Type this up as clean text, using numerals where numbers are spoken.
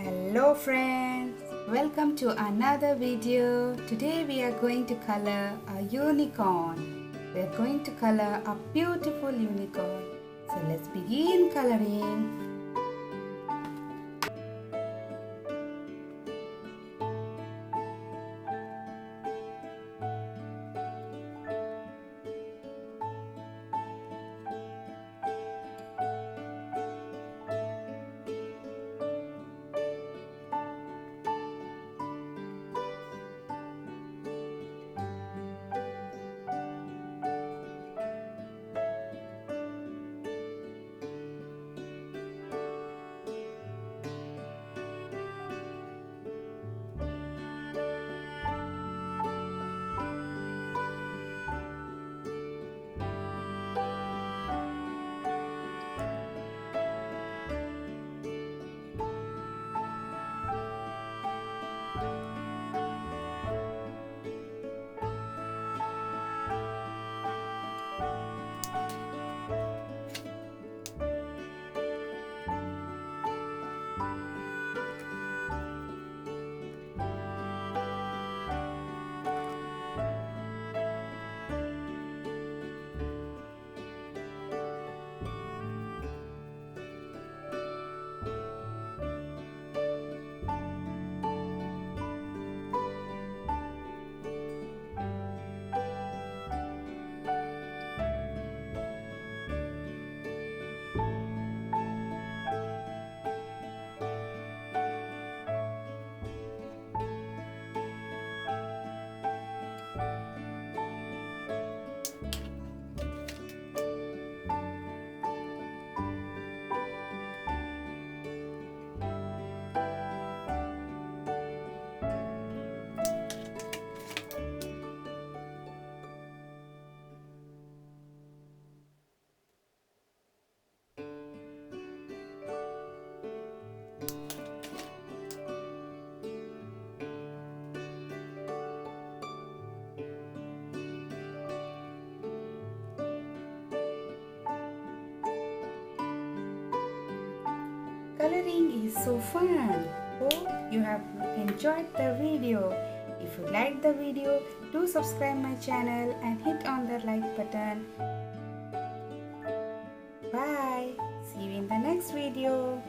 Hello friends, welcome to another video. Today we are going to color a unicorn. We are going to color a beautiful unicorn. So let's begin coloring. Coloring is so fun. Hope you have enjoyed the video. If you liked the video, do subscribe my channel and hit on the like button. Bye. See you in the next video.